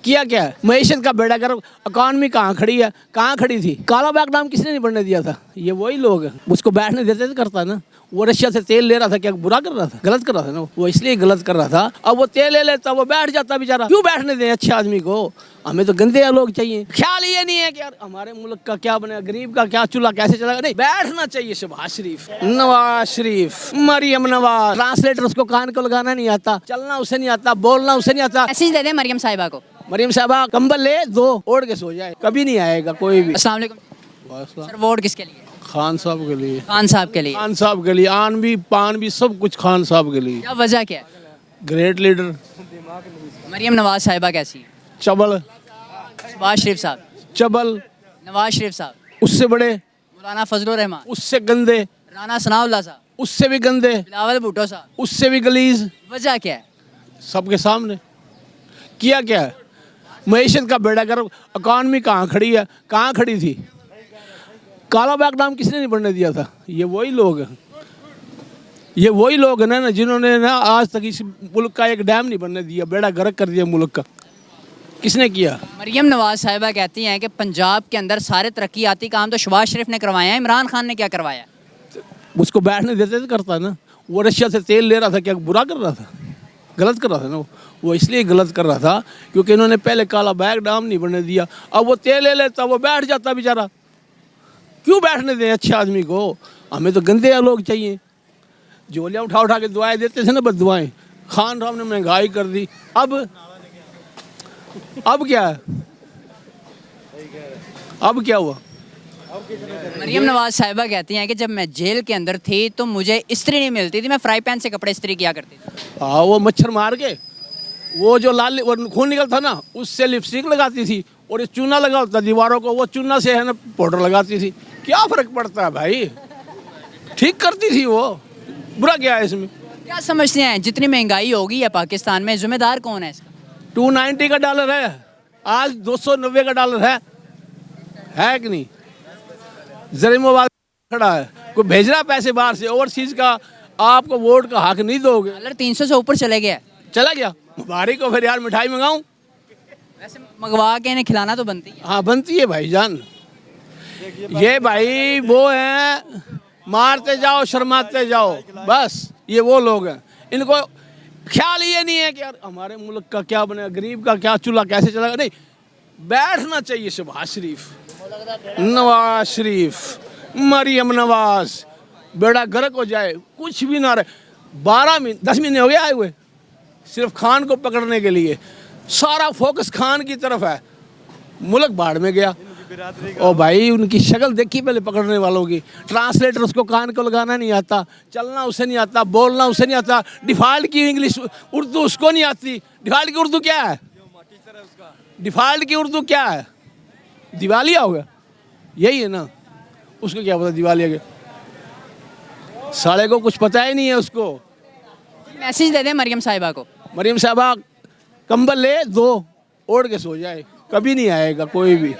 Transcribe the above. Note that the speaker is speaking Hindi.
किया क्या है? मईशत का बेड़ा गर्क, इकॉनमी कहाँ खड़ी है, कहाँ खड़ी थी? काला बागदाम किसने नहीं बढ़ने दिया था? ये वही लोग हैं। उसको बैठने देते तो करता ना। वो रशिया से तेल ले रहा था, क्या बुरा कर रहा था? गलत कर रहा था ना, वो इसलिए गलत कर रहा था। अब वो तेल ले लेता, वो बैठ जाता बेचारा। क्यों बैठने दें अच्छे आदमी को? हमें तो गंदे लोग चाहिए। ख्याल ये नहीं है कि यार हमारे मुल्क का क्या बनेगा, गरीब का क्या चूल्हा कैसे चलेगा। नहीं, बैठना चाहिए। शहबाज शरीफ, नवाज शरीफ, मरियम नवाज, ट्रांसलेटर उसको कान को लगाना नहीं आता, चलना उसे नहीं आता, बोलना उसे नहीं आता। मैसेज दे दें मरियम साहिबा को। मरियम साहबा कंबल ले दो, ओढ़ के सो जाए, कभी नहीं आएगा कोई भी। अस्सलाम वालेकुम सर, वोट किसके लिए? खान साहब के लिए। खान साहब के लिए। खान साहब के लिए, आन भी पान भी सब कुछ खान साहब के लिए। क्या वजह क्या है? Great leader. मरियम नवाज साहिबा कैसी है? चबल, शहबाज शरीफ साहब, चबल, नवाज शरीफ साहब, उससे बड़े, मौलाना फजलुर रहमान, उससे गंदे, राना सनाउल्लाह साहब, उससे भी गंदे, बिलावल भुट्टो साहब। उससे भी गलीज। वजह क्या है? सबके सामने किया क्या है? मईशत का बेड़ा गर्क, इकॉनमी कहाँ खड़ी है, कहाँ खड़ी थी? काला बागदाम किसने नहीं बढ़ने दिया था? ये वही लोग हैं। ये वही लोग हैं ना जिन्होंने ना आज तक इस मुल्क का एक डैम नहीं बनने दिया, बेड़ा गर्क कर दिया मुल्क का। किसने किया? मरियम नवाज साहिबा कहती हैं कि पंजाब के अंदर सारे तरक्याती काम तो शहबाज शरीफ ने करवाए हैं, इमरान खान ने क्या करवाया? उसको बैठने देते तो करता ना। वो रशिया से तेल ले रहा था, क्या बुरा कर रहा था? गलत कर रहा था ना। वो इसलिए गलत कर रहा था क्योंकि इन्होंने पहले काला बागदाम नहीं बनने दिया। अब वो तेल ले लेता, वो बैठ जाता बेचारा। क्यों बैठने दें अच्छे आदमी को? हमें तो गंदे लोग चाहिए। झोलियाँ उठा उठा के दुआएं देते थे ना, बद दुआएं। खान साहब ने महंगाई कर दी। अब क्या है? अब क्या हुआ? मरियम नवाज साहिबा कहती हैं कि जब मैं जेल के अंदर थी तो मुझे इस्त्री नहीं मिलती थी, मैं फ्राई पैन से कपड़े इस्त्री किया करती थी। हाँ, वो मच्छर मार के वो जो लाल वो खून निकलता ना, उससे लिपस्टिक लगाती थी और ये चूना लगा होता दीवारों को, वो चूना से है ना पाउडर लगाती थी। क्या फर्क पड़ता है भाई? ठीक करती थी वो, बुरा क्या है इसमें? क्या समझते हैं जितनी महंगाई होगी है पाकिस्तान में, जिम्मेदार कौन है इसका? 290 का डॉलर है, आज 290 का डॉलर है कि नहीं? जरीमोबाद खड़ा है, कोई भेज रहा है पैसे बाहर से, ओवरसीज का। आपको वोट का हक नहीं दोगे। डॉलर 300 से ऊपर चले गया। चला गया मुबारक को, फिर यार मिठाई मंगाऊं? वैसे मंगवा के इन्हें खिलाना तो बनती है। हाँ बनती है भाईजान। ये भाई वो हैं, मारते जाओ शर्माते जाओ, बस ये वो लोग हैं। इनको ख्याल ये नहीं है कि यार हमारे मुल्क का क्या बनेगा, गरीब का क्या चूल्हा कैसे चलेगा। नहीं, बैठना चाहिए। शहबाज शरीफ, नवाज शरीफ, मरियम नवाज, बेड़ा गर्क हो जाए, कुछ भी ना रहे। 10 महीने हो गए आए हुए, सिर्फ खान को पकड़ने के लिए। सारा फोकस खान की तरफ है, मुल्क बाढ़ में गया। ओ भाई, उनकी शक्ल देखी पहले पकड़ने वालों की। ट्रांसलेटर उसको कान को लगाना नहीं आता, चलना उसे नहीं आता, बोलना उसे नहीं आता। डिफ़ॉल्ट की इंग्लिश उर्दू उसको नहीं आती। डिफ़ॉल्ट की उर्दू क्या है? डिफ़ॉल्ट की उर्दू क्या है? दिवालिया होगा, यही है ना। उसको क्या पता दिवालिया के? साले को कुछ पता ही नहीं है उसको। मैसेज दे दें मरियम साहिबा को। मरियम साहबा कंबल ले दो, ओढ़ के सो जाए, कभी नहीं आएगा कोई भी।